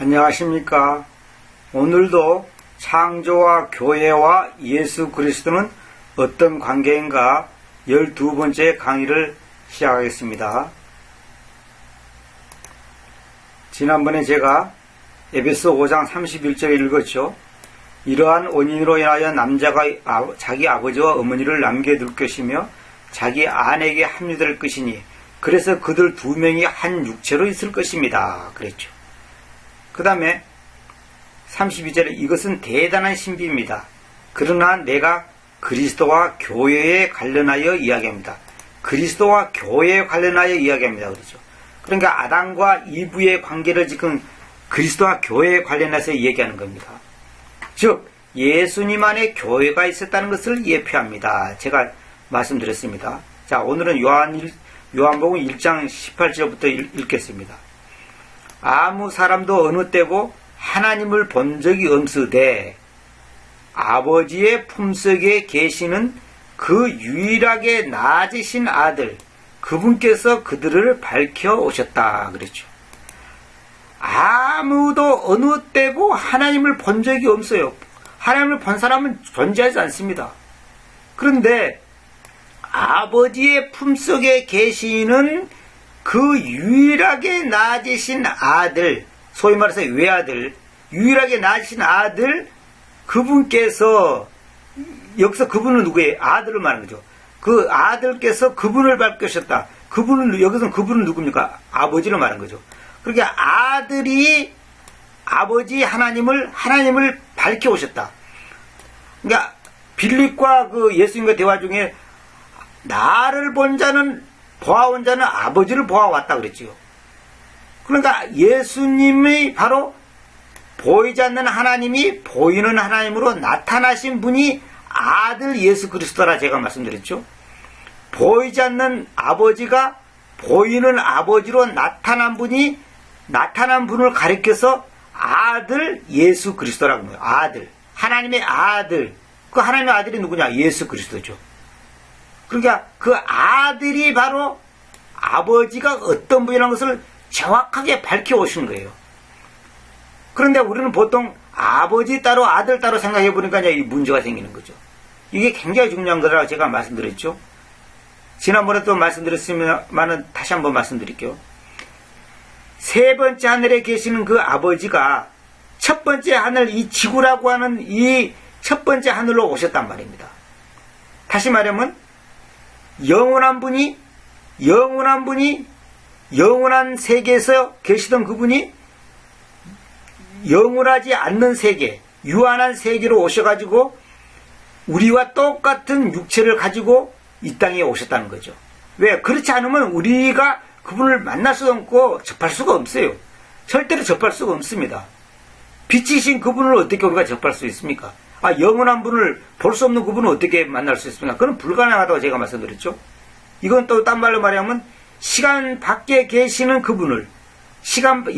안녕하십니까. 오늘도 창조와 교회와 예수 그리스도는 어떤 관계인가 12번째 강의를 시작하겠습니다. 지난번에 제가 에베소 5장 31절에 읽었죠. 이러한 원인으로 인하여 남자가 자기 아버지와 어머니를 남겨둘 것이며 자기 아내에게 합류될 것이니 그래서 그들 두 명이 한 육체로 있을 것입니다. 그랬죠. 그 다음에 32절에 이것은 대단한 신비입니다. 그러나 내가 그리스도와 교회에 관련하여 이야기합니다. 그리스도와 교회에 관련하여 이야기합니다. 그렇죠. 그러니까 아담과 이브의 관계를 지금 그리스도와 교회에 관련해서 얘기하는 겁니다. 즉 예수님 안에 교회가 있었다는 것을 예표합니다. 제가 말씀드렸습니다. 자, 오늘은 요한복음 1장 18절부터 읽겠습니다. 아무 사람도 어느 때고 하나님을 본 적이 없으되 아버지의 품속에 계시는 그 유일하게 낳으신 아들 그분께서 그들을 밝혀 오셨다 그랬죠. 아무도 어느 때고 하나님을 본 적이 없어요. 하나님을 본 사람은 존재하지 않습니다. 그런데 아버지의 품속에 계시는 그 유일하게 낳으신 아들, 소위 말해서 외아들, 유일하게 낳으신 아들, 그분께서, 여기서 그분은 누구예요? 아들을 말하는 거죠. 그 아들께서 그분을 밝히셨다. 여기서는 그분은 누굽니까? 아버지를 말하는 거죠. 그러니까 아들이 아버지 하나님을 밝혀오셨다. 그러니까 빌립과 그 예수님과 대화 중에 나를 본 자는 보아온 자는 아버지를 보아왔다 그랬지요. 그러니까 예수님이 바로 보이지 않는 하나님이 보이는 하나님으로 나타나신 분이 아들 예수 그리스도라 제가 말씀드렸죠. 보이지 않는 아버지가 보이는 아버지로 나타난 분을 가리켜서 아들 예수 그리스도라고 합니다. 아들. 하나님의 아들. 그 하나님의 아들이 누구냐? 예수 그리스도죠. 그러니까 그 아들이 바로 아버지가 어떤 분이라는 것을 정확하게 밝혀오신 거예요. 그런데 우리는 보통 아버지 따로 아들 따로 생각해 보니까 이 문제가 생기는 거죠. 이게 굉장히 중요한 거라고 제가 말씀드렸죠. 지난번에 또 말씀드렸으면 다시 한번 말씀드릴게요. 세 번째 하늘에 계시는 그 아버지가 첫 번째 하늘, 이 지구라고 하는 이 첫 번째 하늘로 오셨단 말입니다. 다시 말하면 영원한 분이 영원한 세계에서 계시던 그분이 영원하지 않는 세계, 유한한 세계로 오셔가지고 우리와 똑같은 육체를 가지고 이 땅에 오셨다는 거죠. 왜? 그렇지 않으면 우리가 그분을 만날 수 없고 접할 수가 없어요. 절대로 접할 수가 없습니다. 빛이신 그분을 어떻게 우리가 접할 수 있습니까? 영원한 분을 볼 수 없는 그분을 어떻게 만날 수 있습니까? 그건 불가능하다고 제가 말씀드렸죠. 이건 또 딴 말로 말하면 시간 밖에 계시는 그분을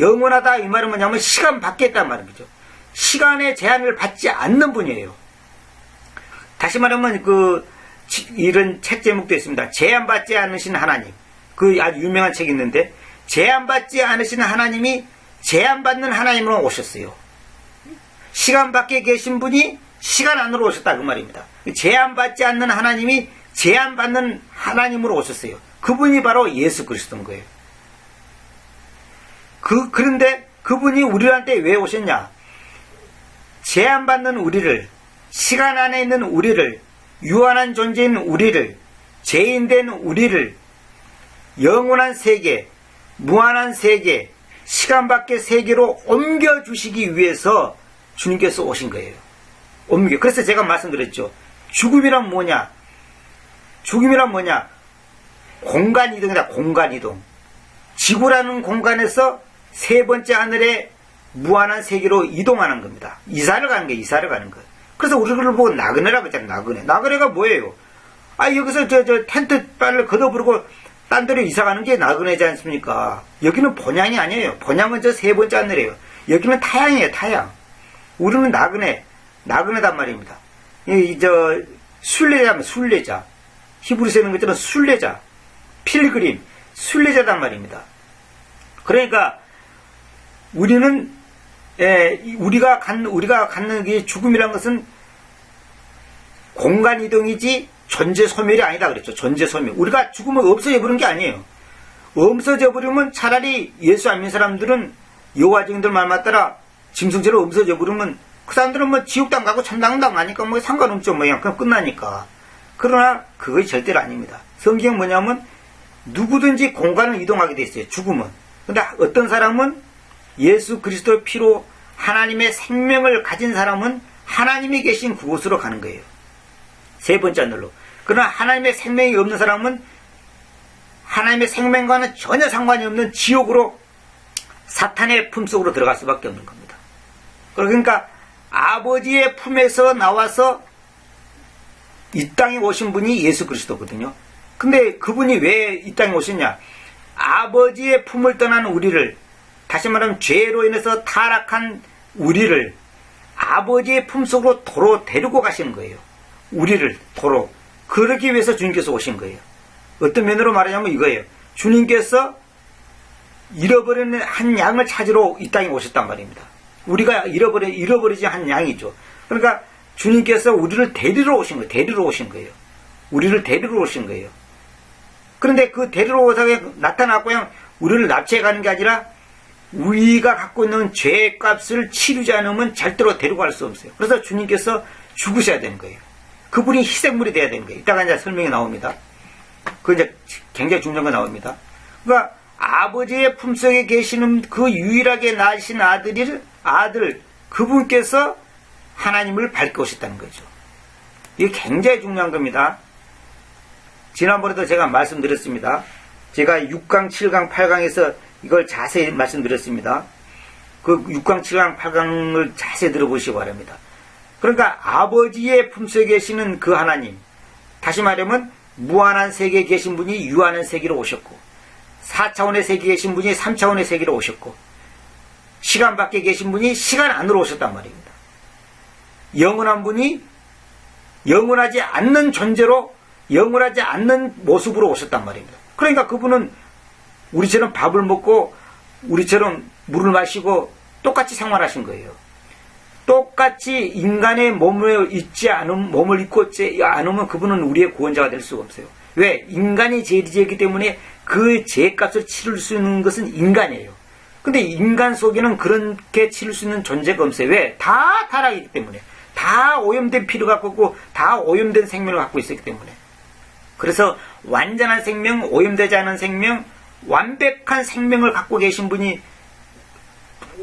영원하다 이 말은 뭐냐면 시간 밖에 있단 말이죠. 시간의 제한을 받지 않는 분이에요. 다시 말하면 이런 책 제목도 있습니다. 제한받지 않으신 하나님. 그 아주 유명한 책이 있는데 제한받지 않으신 하나님이 제한받는 하나님으로 오셨어요. 시간 밖에 계신 분이 시간 안으로 오셨다 그 말입니다. 제한받지 않는 하나님이 제한받는 하나님으로 오셨어요. 그분이 바로 예수 그리스도인 거예요. 그런데 그분이 우리한테 왜 오셨냐? 제한받는 우리를, 시간 안에 있는 우리를, 유한한 존재인 우리를, 죄인된 우리를 영원한 세계, 무한한 세계, 시간 밖의 세계로 옮겨주시기 위해서 주님께서 오신 거예요. 그래서 제가 말씀드렸죠. 죽음이란 뭐냐? 공간 이동이다. 공간 이동. 지구라는 공간에서 세 번째 하늘의 무한한 세계로 이동하는 겁니다. 이사를 가는 거예요. 그래서 우리를 보고 나그네라고 했잖아요. 나그네가 뭐예요? 여기서 텐트 빨을 걷어부르고 딴 데로 이사 가는 게 나그네지 않습니까? 여기는 본향이 아니에요. 본향은 저 세 번째 하늘이에요. 여기는 타향이에요. 타향. 우리는 나그네단 말입니다. 순례자. 히브리서에 있는 것처럼 순례자, 필그림, 순례자단 말입니다. 그러니까 우리는 우리가 갖는 이 죽음이라는 것은 공간 이동이지 존재 소멸이 아니다 그랬죠. 존재 소멸. 우리가 죽으면 없어져 버린 게 아니에요. 없어져 버리면 차라리 예수 안 믿는 사람들은 여호와 증인들 말 맞따라 짐승처럼 없어져 버리면 그 사람들은 뭐 지옥당 가고 천당당 가니까 뭐 상관없죠. 그냥 끝나니까. 그러나 그것이 절대로 아닙니다. 성경은 뭐냐면 누구든지 공간을 이동하게 돼 있어요. 죽으면. 근데 어떤 사람은 예수 그리스도의 피로 하나님의 생명을 가진 사람은 하나님이 계신 그곳으로 가는 거예요. 세 번째 하늘로. 그러나 하나님의 생명이 없는 사람은 하나님의 생명과는 전혀 상관이 없는 지옥으로 사탄의 품속으로 들어갈 수밖에 없는 겁니다. 그러니까 아버지의 품에서 나와서 이 땅에 오신 분이 예수 그리스도거든요. 근데 그분이 왜 이 땅에 오셨냐? 아버지의 품을 떠난 우리를, 다시 말하면 죄로 인해서 타락한 우리를 아버지의 품속으로 도로 데리고 가시는 거예요. 우리를 도로. 그러기 위해서 주님께서 오신 거예요. 어떤 면으로 말하냐면 이거예요. 주님께서 잃어버린 한 양을 찾으러 이 땅에 오셨단 말입니다. 우리가 잃어버리지 한 양이죠. 그러니까 주님께서 우리를 데리러 오신 거예요. 데리러 오신 거예요. 우리를 데리러 오신 거예요. 그런데 그 데리러 오서 나타났고 그냥 우리를 납치해 가는 게 아니라 우리가 갖고 있는 죄의 값을 치르지 않으면 절대로 데리고 갈 수 없어요. 그래서 주님께서 죽으셔야 되는 거예요. 그분이 희생물이 돼야 되는 거예요. 이따가 이제 설명이 나옵니다. 그 이제 굉장히 중요한 거 나옵니다. 그러니까 아버지의 품속에 계시는 그 유일하게 낳으신 아들, 그분께서 하나님을 밝혀 오셨다는 거죠. 이게 굉장히 중요한 겁니다. 지난번에도 제가 말씀드렸습니다. 제가 6강, 7강, 8강에서 이걸 자세히 말씀드렸습니다. 그 6강, 7강, 8강을 자세히 들어보시기 바랍니다. 그러니까 아버지의 품속에 계시는 그 하나님, 다시 말하면 무한한 세계에 계신 분이 유한한 세계로 오셨고 4차원의 세계에 계신 분이 3차원의 세계로 오셨고 시간 밖에 계신 분이 시간 안으로 오셨단 말입니다. 영원한 분이 영원하지 않는 존재로 영원하지 않는 모습으로 오셨단 말입니다. 그러니까 그분은 우리처럼 밥을 먹고 우리처럼 물을 마시고 똑같이 생활하신 거예요. 똑같이 인간의 몸을 입고 있지 않으면 그분은 우리의 구원자가 될 수가 없어요. 왜? 인간이 죄지었기 때문에 그 죄값을 치를 수 있는 것은 인간이에요. 근데 인간 속에는 그렇게 치를 수 있는 존재가 없어요. 왜? 다 타락이기 때문에. 다 오염된 피를 갖고 있고 다 오염된 생명을 갖고 있었기 때문에. 그래서 완전한 생명, 오염되지 않은 생명, 완벽한 생명을 갖고 계신 분이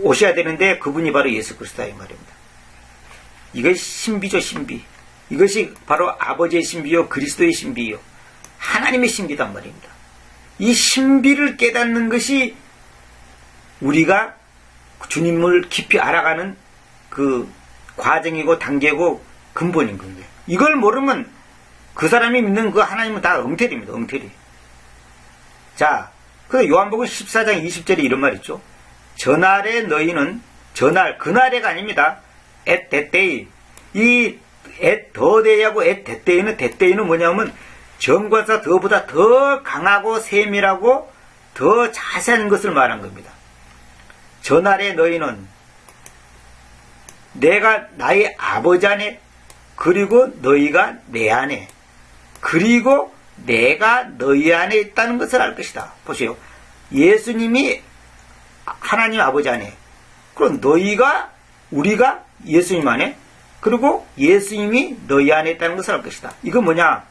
오셔야 되는데 그분이 바로 예수 그리스도다 이 말입니다. 이것이 신비죠, 신비. 이것이 바로 아버지의 신비요, 그리스도의 신비요, 하나님의 신비단 말입니다. 이 신비를 깨닫는 것이 우리가 주님을 깊이 알아가는 그 과정이고 단계고 근본인 거예요. 이걸 모르면 그 사람이 믿는 그 하나님은 다 엉터리입니다. 엉터리. 자, 그래서 요한복음 14장 20절에 이런 말 있죠. 전날에 너희는, 전날, 그날에가 아닙니다. at that day. 이 at the day하고 at that day는 뭐냐면 전과사 더보다 더 강하고 세밀하고 더 자세한 것을 말한 겁니다. 전날에 너희는 내가 나의 아버지 안에, 그리고 너희가 내 안에, 그리고 내가 너희 안에 있다는 것을 알 것이다. 보세요. 예수님이 하나님 아버지 안에, 그럼 너희가, 우리가 예수님 안에, 그리고 예수님이 너희 안에 있다는 것을 알 것이다. 이건 뭐냐?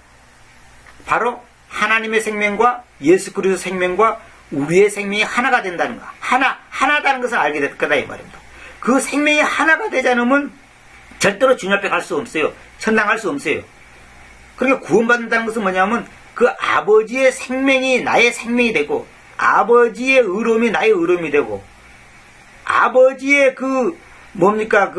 바로 하나님의 생명과 예수 그리스도 생명과 우리의 생명이 하나가 된다는 거. 하나다는 것을 알게 될 거다 이 말입니다. 그 생명이 하나가 되지 않으면 절대로 주님 앞에 갈 수 없어요. 천당 갈 수 없어요. 그러니까 구원받는다는 것은 뭐냐면 그 아버지의 생명이 나의 생명이 되고 아버지의 의로움이 나의 의로움이 되고 아버지의 그 뭡니까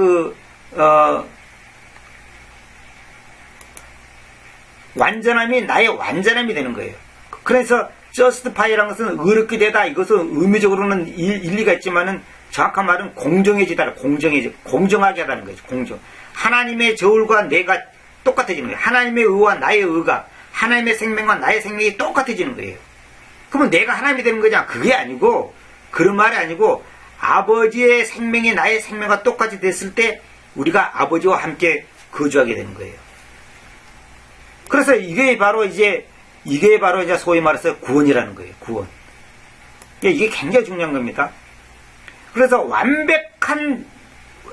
완전함이 나의 완전함이 되는 거예요. 그래서 justify라는 것은 의롭게 되다, 이것은 의미적으로는 일리가 있지만은 정확한 말은 공정해지다, 공정하게 하다는 거죠. 공정. 하나님의 저울과 내가 똑같아지는 거예요. 하나님의 의와 나의 의가, 하나님의 생명과 나의 생명이 똑같아지는 거예요. 그러면 내가 하나님이 되는 거냐? 그게 아니고, 그런 말이 아니고, 아버지의 생명이 나의 생명과 똑같이 됐을 때 우리가 아버지와 함께 거주하게 되는 거예요. 그래서 이게 바로 이제 소위 말해서 구원이라는 거예요. 구원. 이게 굉장히 중요한 겁니다. 그래서 완벽한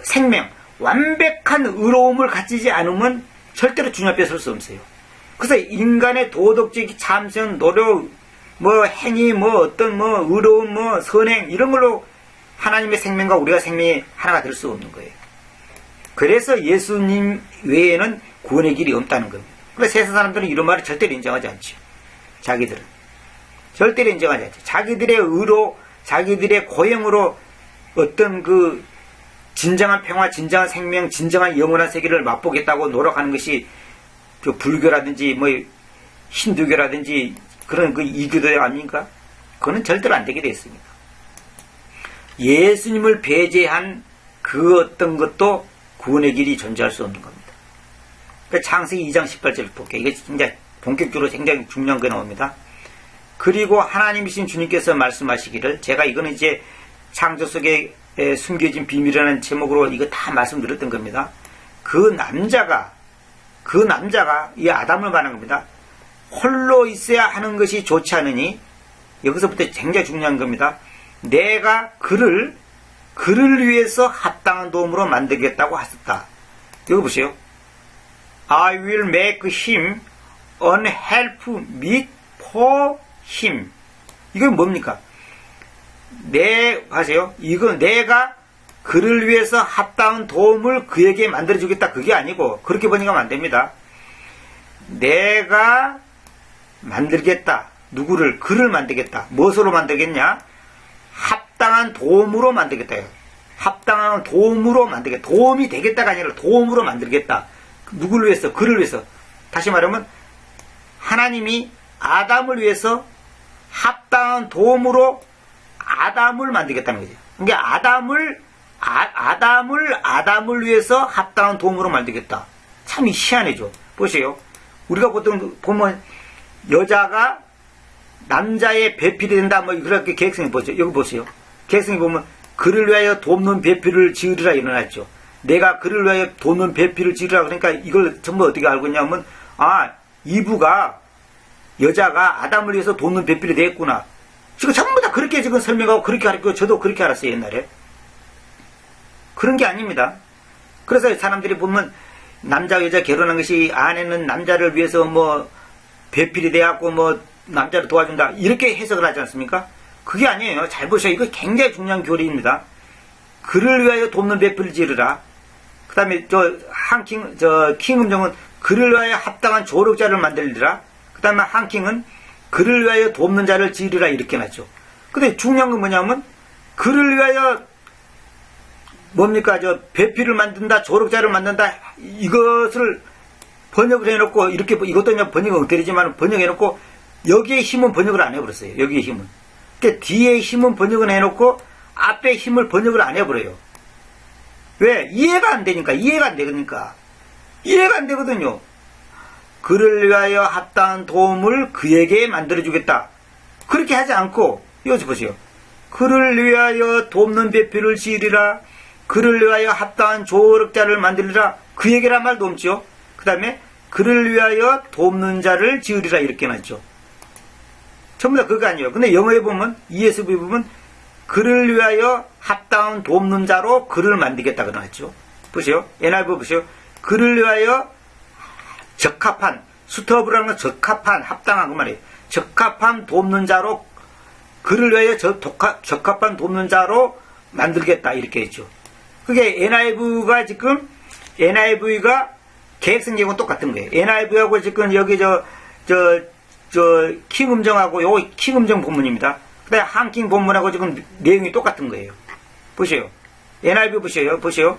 생명, 완벽한 의로움을 가지지 않으면 절대로 주님 앞에 설 수 없어요. 그래서 인간의 도덕적 참선, 노력, 행위, 어떤 의로움, 선행 이런 걸로 하나님의 생명과 우리가 생명이 하나가 될 수 없는 거예요. 그래서 예수님 외에는 구원의 길이 없다는 겁니다. 그래서 세상 사람들은 이런 말을 절대로 인정하지 않죠. 자기들은 절대로 인정하지 않죠. 자기들의 의로, 자기들의 고행으로 어떤 그 진정한 평화, 진정한 생명, 진정한 영원한 세계를 맛보겠다고 노력하는 것이 그 불교라든지 힌두교라든지 그런 그 이교도 아닙니까? 그거는 절대로 안 되게 되어 있습니다. 예수님을 배제한 그 어떤 것도 구원의 길이 존재할 수 없는 겁니다. 그러니까 창세기 2장 18절 볼게요. 이게 진짜 본격적으로 굉장히 중요한 게 나옵니다. 그리고 하나님이신 주님께서 말씀하시기를, 제가 이거는 이제 창조 속에 숨겨진 비밀이라는 제목으로 이거 다 말씀드렸던 겁니다. 그 남자가 이 아담을 말하는 겁니다. 홀로 있어야 하는 것이 좋지 않으니, 여기서부터 굉장히 중요한 겁니다. 내가 그를 위해서 합당한 도움으로 만들겠다고 하셨다. 여기 보세요. I will make him an help meet for him. 이건 뭡니까? 이건 내가 그를 위해서 합당한 도움을 그에게 만들어주겠다. 그게 아니고, 그렇게 번역하면 안 됩니다. 내가 만들겠다. 누구를? 그를 만들겠다. 무엇으로 만들겠냐? 합당한 도움으로 만들겠다. 합당한 도움으로 만들겠다. 도움이 되겠다가 아니라 도움으로 만들겠다. 누구를 위해서? 그를 위해서. 다시 말하면 하나님이 아담을 위해서 합당한 도움으로 아담을 만들겠다는 거죠. 그러니까 아담을 위해서 합당한 도움으로 만들겠다. 참 희한해죠. 보세요. 우리가 보통 보면 여자가 남자의 배필이 된다, 그렇게 계획성이 보죠. 여기 보세요. 계획성이 보면 그를 위하여 돕는 배필을 지으리라 일어났죠. 내가 그를 위하여 돕는 배필을 지으리라. 그러니까 이걸 전부 어떻게 알고 있냐면, 이브가 여자가 아담을 위해서 돕는 배필이 되었구나. 지금 전부 다 그렇게 지금 설명하고 그렇게 가르치고 저도 그렇게 알았어요, 옛날에. 그런 게 아닙니다. 그래서 사람들이 보면 남자 여자 결혼한 것이 아내는 남자를 위해서 배필이 돼갖고 남자를 도와준다, 이렇게 해석을 하지 않습니까? 그게 아니에요. 잘 보세요. 이거 굉장히 중요한 교리입니다. 그를 위하여 돕는 배필을 지으라. 그 다음에 킹음정은 그를 위하여 합당한 조력자를 만들리라. 그 다음에 한킹은 그를 위하여 돕는 자를 지으리라, 이렇게 놨죠. 근데 중요한 건 뭐냐면, 그를 위하여 배필을 만든다, 조력자를 만든다, 이것을 번역을 해놓고, 이것도 그냥 번역은 엉터리지만 번역해놓고, 여기에 힘은 번역을 안 해버렸어요. 여기에 힘은. 그러니까 뒤에 힘은 번역을 해놓고, 앞에 힘을 번역을 안 해버려요. 왜? 이해가 안 되니까. 이해가 안 되거든요. 그를 위하여 합당한 도움을 그에게 만들어주겠다. 그렇게 하지 않고, 여기서 보세요. 그를 위하여 돕는 배필을 지으리라. 그를 위하여 합당한 조력자를 만들리라. 그에게란 말도 없죠. 그 다음에 그를 위하여 돕는 자를 지으리라, 이렇게 놨죠. 전부 다 그거 아니에요. 근데 영어에 보면, ESV 보면 그를 위하여 합당한 돕는 자로 그를 만들겠다 그러죠. 보세요. NIV 보세요. 그를 위하여 적합한, 수터브라는 건 적합한, 합당한 그 말이에요. 적합한 돕는 자로, 그를 위하여 적합한 돕는 자로 만들겠다, 이렇게 했죠. 그게 NIV가 계획성경은 똑같은 거예요. NIV하고 지금 여기 킹음정하고 요거 킹음정 본문입니다. 그 다음에 한킹 본문하고 지금 내용이 똑같은 거예요. 보세요. NIV 보세요.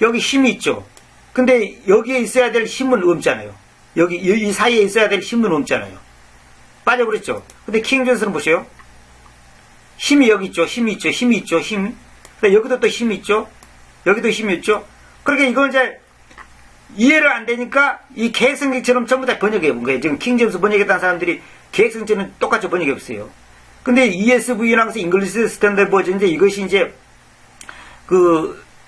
여기 힘이 있죠. 근데 여기에 있어야 될 힘은 없잖아요. 여기 이 사이에 있어야 될 힘은 없잖아요. 빠져버렸죠. 근데 킹존스는 보세요. 힘이 여기 있죠. 힘이 있죠. 근데 여기도 또 힘이 있죠. 여기도 힘이 있죠. 그러니까 이걸 이제 이해를 안 되니까 이 계획성경처럼 전부 다 번역해 본 거예요. 지금 킹존스 번역했다는 사람들이 계획성경처럼 똑같이 번역해 보세요. 근데 ESV라고 해서 잉글리시 스탠더드 버전인데 이것이 이제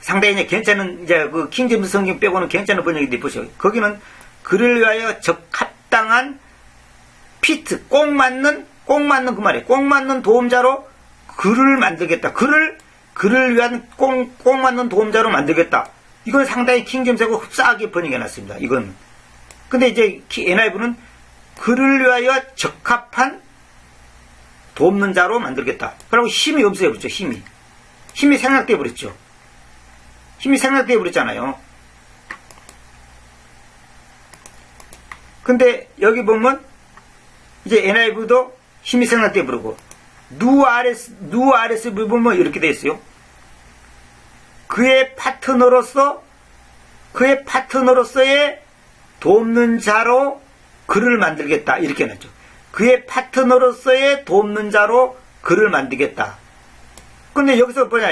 상당히 이제 괜찮은, 이제 킹제임스 성경 빼고는 괜찮은 번역인데 보세요. 거기는 그를 위하여 적합당한 피트, 꼭 맞는 그 말이에요. 꼭 맞는 도움자로 그를 만들겠다. 그를 위한 꼭 맞는 도움자로 만들겠다. 이건 상당히 킹제임스하고 흡사하게 번역해 놨습니다. 이건. 근데 이제 NIV는 그를 위하여 적합한 돕는 자로 만들겠다. 그리고 힘이 없어요. 그렇죠? 힘이 생략되어 버렸죠. 힘이 생략되어 버렸잖아요. 근데 여기 보면 이제 NIV도 힘이 생략되어 버리고 누 RSV 보면 이렇게 되어 있어요. 그의 파트너로서의 돕는 자로 그를 만들겠다. 이렇게 해놨죠. 그의 파트너로서의 돕는 자로 그를 만들겠다. 근데 여기서 뭐냐,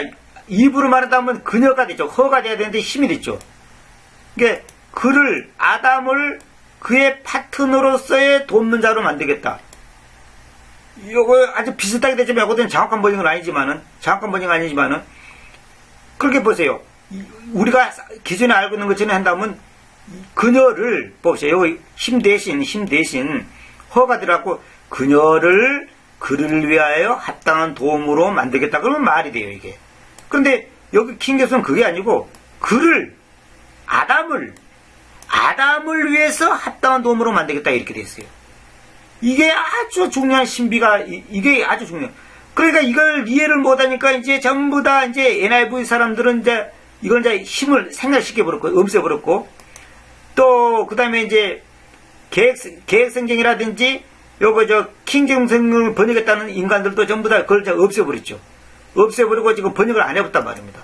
입으로 말하자면 그녀가 되죠. 허가 돼야 되는데 힘이 됐죠. 그러니까 아담을 그의 파트너로서의 돕는 자로 만들겠다. 이거 아주 비슷하게 되지만 이거는 정확한 번역은 아니지만은 그렇게 보세요. 우리가 기존에 알고 있는 것처럼 한다면 그녀를 보세요. 여기 힘 대신 허가 들어갖고 그녀를 그를 위하여 합당한 도움으로 만들겠다. 그러면 말이 돼요, 이게. 그런데 여기 킹제임스는 그게 아니고 아담을 위해서 합당한 도움으로 만들겠다. 이렇게 돼 있어요. 이게 아주 중요한 신비가, 이게 아주 중요해요. 그러니까 이걸 이해를 못하니까 이제 전부 다 이제 NIV 사람들은 이제 이걸 이제 힘을 생략시켜버렸고, 없애버렸고, 또, 그 다음에 이제 계획성경이라든지 요거 킹제임스 성경을 번역했다는 인간들도 전부 다 그걸 없애버렸죠. 없애버리고 지금 번역을 안 해봤단 말입니다.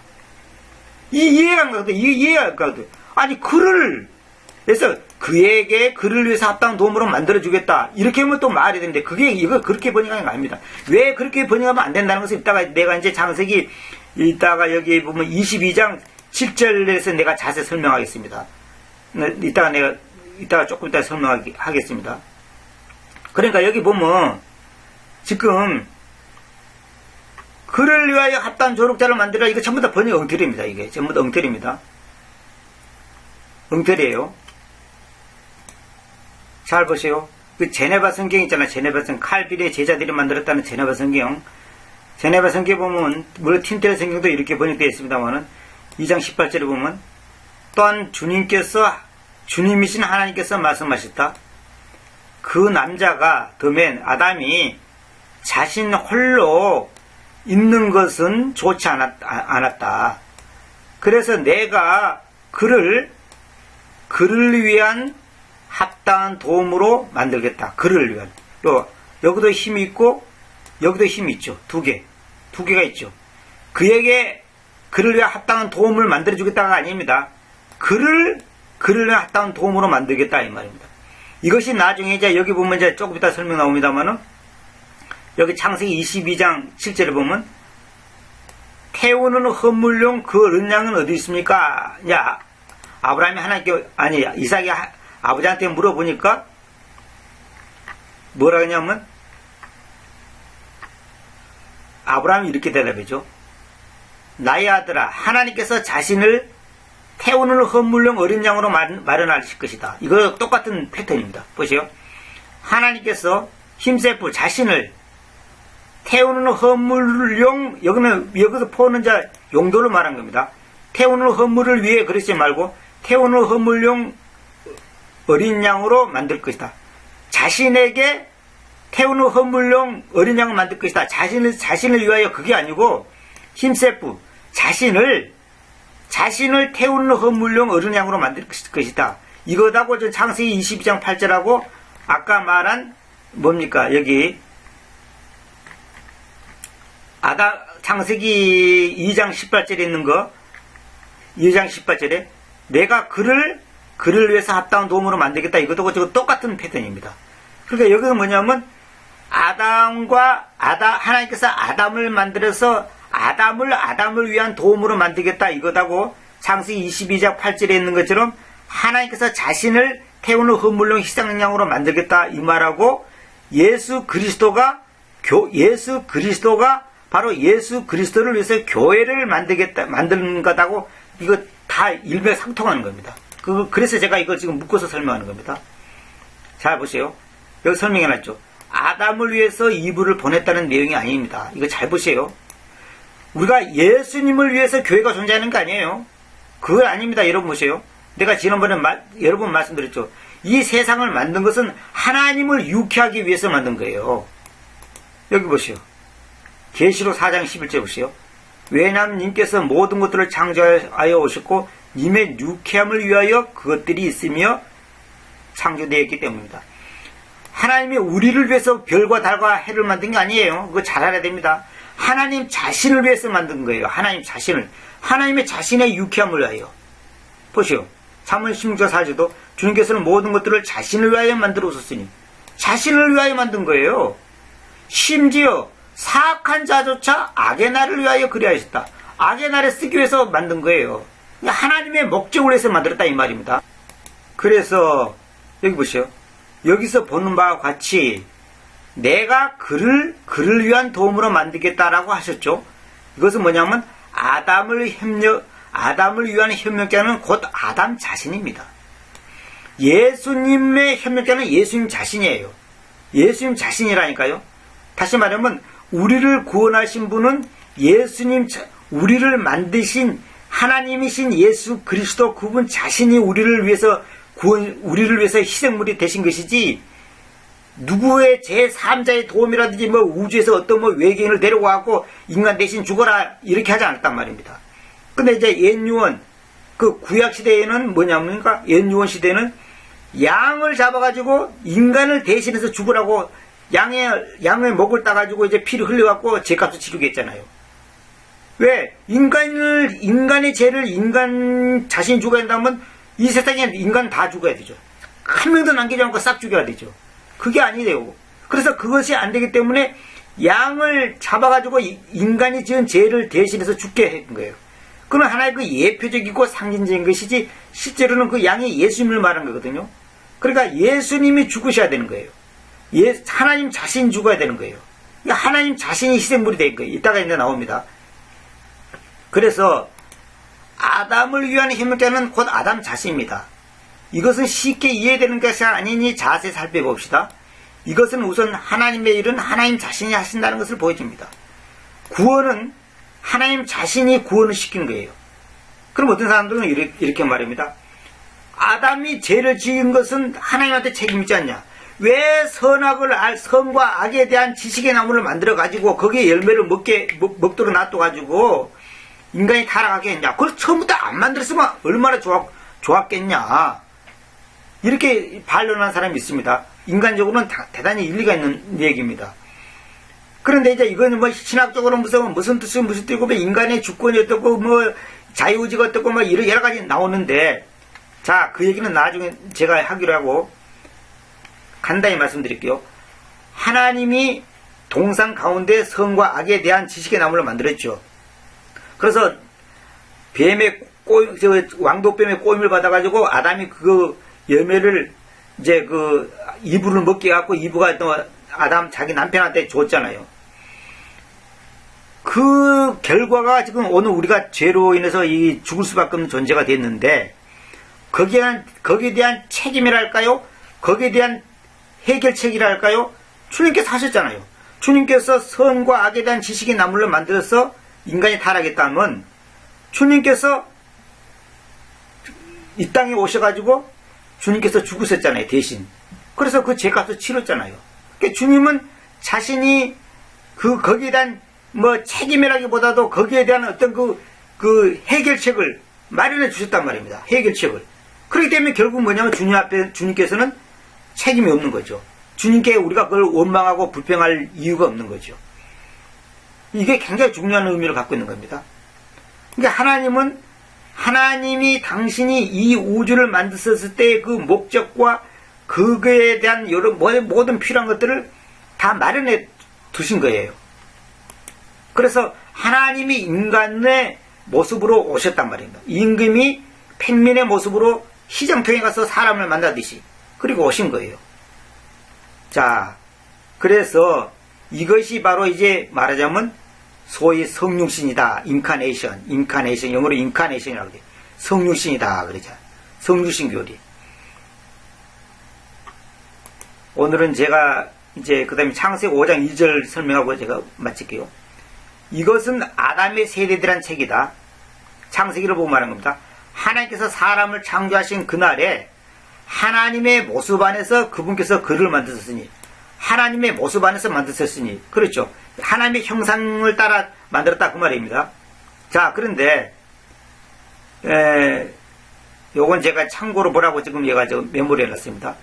이해가 안 가거든. 이해가 안 가거든. 아니, 그래서 그에게 그를 위해서 합당한 도움으로 만들어주겠다. 이렇게 하면 또 말이 되는데, 이거 그렇게 번역하는 거 아닙니다. 왜 그렇게 번역하면 안 된다는 것을 내가 이제 창세기, 이따가 여기 보면 22장 7절에서 내가 자세히 설명하겠습니다. 이따가 조금 이따 설명하겠습니다. 그러니까 여기 보면, 지금, 그를 위하여 합당한 조력자를 만들라. 이거 전부 다 번역 엉터리입니다. 이게 전부 다 엉터리입니다. 엉터리예요. 잘 보세요. 그 제네바 성경 있잖아요. 제네바 성경. 칼빌의 제자들이 만들었다는 제네바 성경. 제네바 성경 보면 물론 틴테르 성경도 이렇게 번역되어 있습니다만은 2장 18절에 보면 또한 주님이신 하나님께서 말씀하셨다. 그 남자가 더맨 아담이 자신 홀로 있는 것은 좋지 않았다. 그래서 내가 그를 위한 합당한 도움으로 만들겠다. 그를 위한. 여기도 힘이 있고 여기도 힘이 있죠. 두 개가 있죠. 그를 위한 합당한 도움을 만들어주겠다가 아닙니다. 그를 위한 합당한 도움으로 만들겠다 이 말입니다. 이것이 나중에 이제 여기 보면 이제 조금 이따 설명 나옵니다만은 여기 창세기 22장 7절에 보면 태우는 헌물용 그 어린 양은 어디 있습니까? 야, 아브라함이 이삭이 아버지한테 물어보니까 뭐라 하냐면 아브라함이 이렇게 대답했죠. 나의 아들아, 하나님께서 자신을 태우는 헌물용 어린 양으로 마련하실 것이다. 이거 똑같은 패턴입니다. 보세요. 하나님께서 힘세프 자신을 태우는 헌물용, 여기서 포는 자 용도를 말한 겁니다. 태우는 헌물을 위해 그러지 말고 태우는 헌물용 어린 양으로 만들 것이다. 자신에게 태우는 헌물용 어린 양을 만들 것이다. 자신을 위하여 그게 아니고 힘세프 자신을 태우는 헌물용 어린 양으로 만들 것이다. 이거다고 저 창세기 22장 8절하고 아까 말한 뭡니까? 여기 창세기 2장 18절에 있는 거 2장 18절에 내가 그를 위해서 합당한 도움으로 만들겠다. 이것도 저거 똑같은 패턴입니다. 그러니까 여기서 뭐냐면 하나님께서 아담을 만들어서 아담을 위한 도움으로 만들겠다. 이거다고 창세기 22장 8절에 있는 것처럼 하나님께서 자신을 태우는 헌물용 희생양으로 만들겠다. 이 말하고 예수 그리스도가 예수 그리스도가 바로 예수 그리스도를 위해서 교회를 만드는 거다고 이거 다 일맥상통하는 겁니다. 그래서 제가 이걸 지금 묶어서 설명하는 겁니다. 잘 보세요. 여기 설명해놨죠. 아담을 위해서 이브를 보냈다는 내용이 아닙니다. 이거 잘 보세요. 우리가 예수님을 위해서 교회가 존재하는 거 아니에요. 그거 아닙니다. 여러분 보세요. 내가 지난번에 여러 번 말씀드렸죠. 이 세상을 만든 것은 하나님을 유쾌하기 위해서 만든 거예요. 여기 보시오. 계시록 4장 11절 보시오. 왜냐하면 님께서 모든 것들을 창조하여 오셨고 님의 유쾌함을 위하여 그것들이 있으며 창조되었기 때문입니다. 하나님이 우리를 위해서 별과 달과 해를 만든 게 아니에요. 그거 잘 알아야 됩니다. 하나님 자신을 위해서 만든 거예요. 하나님 자신을. 하나님의 자신의 유쾌함을 위하여. 보시오. 사무엘 16장 4절도 주님께서는 모든 것들을 자신을 위하여 만들어 오셨으니 자신을 위하여 만든 거예요. 심지어 사악한 자조차 악의 날을 위하여 그리하셨다. 악의 날에 쓰기 위해서 만든 거예요. 하나님의 목적을 위해서 만들었다 이 말입니다. 그래서 여기 보시오. 여기서 보는 바와 같이 내가 그를 위한 도움으로 만들겠다라고 하셨죠. 이것은 뭐냐면 아담을 위한 협력자는 곧 아담 자신입니다. 예수님의 협력자는 예수님 자신이에요. 예수님 자신이라니까요. 다시 말하면 우리를 구원하신 분은 우리를 만드신 하나님이신 예수 그리스도 그분 자신이 우리를 위해서 희생물이 되신 것이지 누구의 제3자의 도움이라든지 우주에서 어떤 외계인을 데려와갖고 인간 대신 죽어라 이렇게 하지 않았단 말입니다. 근데 이제 옛유언 구약 시대에는 뭐냐면까 옛유언 시대는 양을 잡아가지고 인간을 대신해서 죽으라고 양의 목을 따가지고 이제 피를 흘려갖고 죄값을 치르게 했잖아요. 왜? 인간의 죄를 인간 자신이 죽어야 한다면 이 세상에 인간 다 죽어야 되죠. 한 명도 남기지 않고 싹 죽여야 되죠. 그게 아니래요. 그래서 그것이 안 되기 때문에 양을 잡아가지고 인간이 지은 죄를 대신해서 죽게 한 거예요. 그건 하나의 예표적이고 상징적인 것이지 실제로는 그 양이 예수님을 말한 거거든요. 그러니까 예수님이 죽으셔야 되는 거예요. 하나님 자신이 죽어야 되는 거예요. 하나님 자신이 희생물이 된 거예요. 이따가 이제 나옵니다. 그래서 아담을 위한 협력자는 곧 아담 자신입니다. 이것은 쉽게 이해되는 것이 아니니 자세히 살펴봅시다. 이것은 우선 하나님의 일은 하나님 자신이 하신다는 것을 보여줍니다. 구원은 하나님 자신이 구원을 시킨 거예요. 그럼 어떤 사람들은 이렇게 말합니다. 아담이 죄를 지은 것은 하나님한테 책임있지 않냐? 왜 선과 악에 대한 지식의 나무를 만들어 가지고 거기에 열매를 먹도록 놔둬 가지고 인간이 타락하게 했냐? 그걸 처음부터 안 만들었으면 얼마나 좋았겠냐? 이렇게 반론하는 사람이 있습니다. 인간적으로는 대단히 일리가 있는 얘기입니다. 그런데 이제 이거는 신학적으로 무슨 뜻이고 인간의 주권이 어떻고 자유의지가 어떻고 여러 가지 나오는데 자, 그 얘기는 나중에 제가 하기로 하고 간단히 말씀드릴게요. 하나님이 동상 가운데 선과 악에 대한 지식의 나무를 만들었죠. 그래서 왕도뱀의 꼬임을 받아가지고 아담이 그 열매를 이제 이브를 먹게 해갖고 이브가 또 아담 자기 남편한테 줬잖아요. 그 결과가 지금 오늘 우리가 죄로 인해서 죽을 수밖에 없는 존재가 됐는데 거기에 대한 책임이랄까요? 거기에 대한 해결책이랄까요? 주님께서 하셨잖아요. 주님께서 선과 악에 대한 지식의 나무를 만들어서 인간이 타락했다면 주님께서 이 땅에 오셔가지고 주님께서 죽으셨잖아요. 대신. 그래서 그 죄값을 치렀잖아요. 그러니까 주님은 자신이 거기에 대한 책임이라기보다도 거기에 대한 어떤 그 해결책을 마련해 주셨단 말입니다. 해결책을. 그렇기 때문에 결국 뭐냐면 주님께서는 책임이 없는 거죠. 주님께 우리가 그걸 원망하고 불평할 이유가 없는 거죠. 이게 굉장히 중요한 의미를 갖고 있는 겁니다. 그러니까 하나님이 당신이 이 우주를 만드셨을 때 그 목적과 그거에 대한 여러 모든 필요한 것들을 다 마련해 두신 거예요. 그래서 하나님이 인간의 모습으로 오셨단 말입니다. 임금이 팽민의 모습으로 시장통에 가서 사람을 만나듯이 그리고 오신 거예요. 자, 그래서 이것이 바로 이제 말하자면 소위 성육신이다. 인카네이션, 영어로 인카네이션이라고 그래. 성육신이다 그러자. 성육신 교리. 오늘은 제가 이제 그 다음에 창세기 5장 2절 설명하고 제가 마칠게요. 이것은 아담의 세대들한 책이다. 창세기를 보고 말한 겁니다. 하나님께서 사람을 창조하신 그날에 하나님의 모습 안에서 그분께서 그를 만드셨으니, 하나님의 모습 안에서 만드셨으니, 그렇죠. 하나님의 형상을 따라 만들었다 그 말입니다. 자, 그런데 요건 제가 참고로 보라고 지금 얘가 메모를 해놨습니다.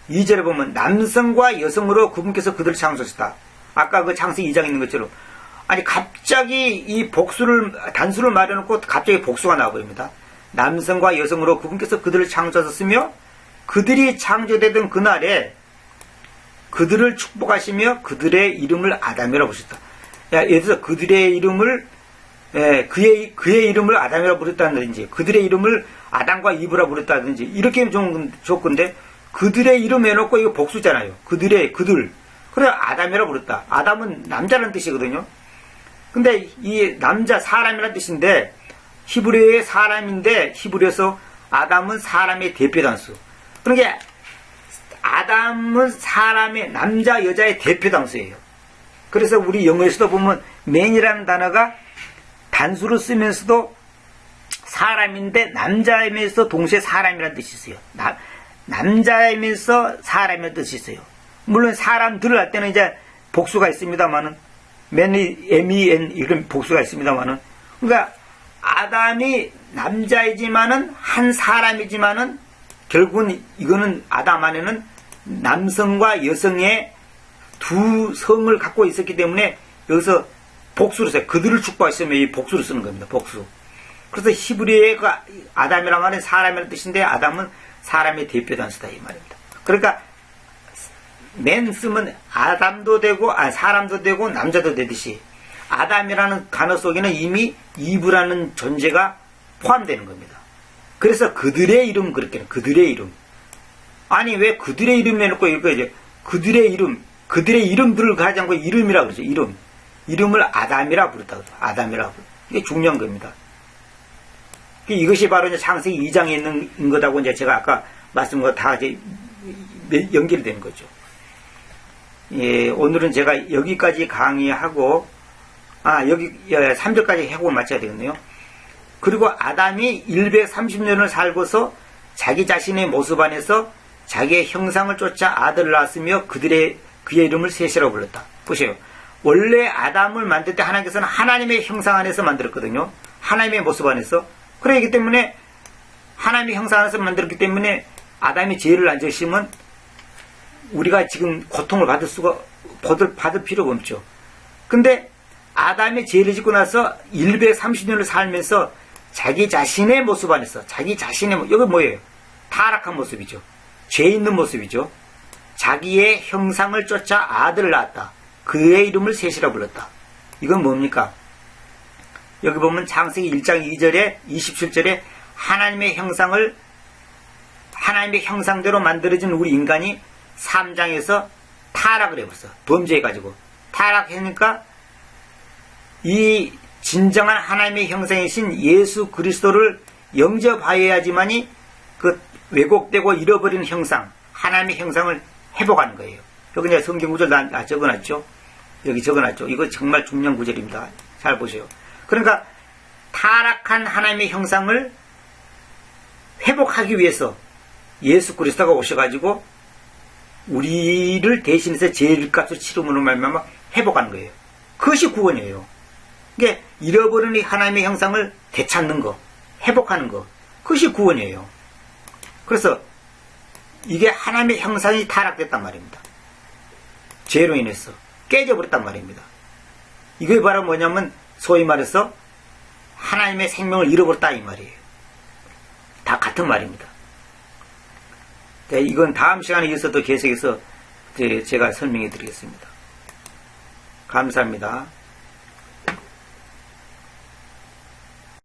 2절에 보면 남성과 여성으로 그분께서 그들을 창조하셨다. 아까 그 창세기 2장에 있는 것처럼, 아니 갑자기 이 단수를 말해놓고 갑자기 복수가 나와버립니다. 남성과 여성으로 그분께서 그들을 창조하셨으며 그들이 창조되던 그날에 그들을 축복하시며 그들의 이름을 아담이라고 부르셨다. 예를 들어서 그들의 이름을 그의 이름을 아담이라고 부르셨다든지, 그들의 이름을 아담과 이브라 부르셨다든지, 이렇게 하면 좋건데 그들의 이름 해놓고 이거 복수잖아요. 그들 그래 아담이라고 부르셨다. 아담은 남자라는 뜻이거든요. 근데 이 남자 사람이라는 뜻인데 히브리어의 사람인데 히브리어에서 아담은 사람의 대표 단수. 그러니까 아담은 사람의 남자 여자의 대표 단수예요. 그래서 우리 영어에서도 보면 man이라는 단어가 단수로 쓰면서도 사람인데 남자이면서 동시에 사람이라는 뜻이 있어요. 남자이면서 사람이라는 뜻이 있어요. 물론 사람들을 할 때는 이제 복수가 있습니다만은 man이 men 이런 복수가 있습니다만은, 그러니까 아담이 남자이지만은 한 사람이지만은 결국은 이거는 아담 안에는 남성과 여성의 두 성을 갖고 있었기 때문에 여기서 복수로 써요. 그들을 축복하시면 이 복수로 쓰는 겁니다. 복수. 그래서 히브리어의 그 아담이란 말은 사람이라는 뜻인데 아담은 사람의 대표 단수다 이 말입니다. 그러니까 맨 쓰면 아담도 되고 사람도 되고 남자도 되듯이 아담이라는 단어 속에는 이미 이브라는 존재가 포함되는 겁니다. 그래서 그들의 이름 그렇게 그들의 이름. 아니 왜 그들의 이름 해놓고 이렇게 이제 그들의 이름들을 가지 않고 이름이라 그러죠. 이름을 아담이라 부르다. 아담이라고. 이게 중요한 겁니다. 이것이 바로 이제 창세기 2장에 있는 거다고 이제 제가 아까 말씀한 거 다 이제 연결되는 거죠. 예, 오늘은 제가 여기까지 강의하고, 여기 3절까지 하고 마쳐야 되겠네요. 그리고 아담이 130년을 살고서 자기 자신의 모습 안에서 자기의 형상을 쫓아 아들을 낳았으며 그의 이름을 셋이라고 불렀다. 보세요. 원래 아담을 만들 때 하나님께서는 하나님의 형상 안에서 만들었거든요. 하나님의 모습 안에서. 그렇기 때문에 하나님의 형상 안에서 만들었기 때문에 아담이 죄를 안 지으시면 우리가 지금 고통을 받을 필요가 없죠. 근데 아담이 죄를 짓고 나서 130년을 살면서 자기 자신의 모습 안에서 여기 뭐예요? 타락한 모습이죠. 죄 있는 모습이죠. 자기의 형상을 쫓아 아들을 낳았다. 그의 이름을 셋이라 불렀다. 이건 뭡니까? 여기 보면 창세기 1장 2절에 27절에 하나님의 형상대로 만들어진 우리 인간이 3장에서 타락을 해버렸어. 범죄해가지고. 타락하니까 이 진정한 하나님의 형상이신 예수 그리스도를 영접하여야지만이 그 왜곡되고 잃어버린 형상, 하나님의 형상을 회복하는 거예요. 여기 이제 성경 구절 적어놨죠? 여기 적어놨죠? 이거 정말 중요한 구절입니다. 잘 보세요. 그러니까 타락한 하나님의 형상을 회복하기 위해서 예수 그리스도가 오셔가지고 우리를 대신해서 죄값을 치름으로 말미암아 회복하는 거예요. 그것이 구원이에요. 이게 잃어버린 하나님의 형상을 되찾는 거, 회복하는 거, 그것이 구원이에요. 그래서 이게 하나님의 형상이 타락됐단 말입니다. 죄로 인해서 깨져버렸단 말입니다. 이게 바로 뭐냐면 소위 말해서 하나님의 생명을 잃어버렸다 이 말이에요. 다 같은 말입니다. 네, 이건 다음 시간에 이어서 또 계속해서 제가 설명해 드리겠습니다. 감사합니다.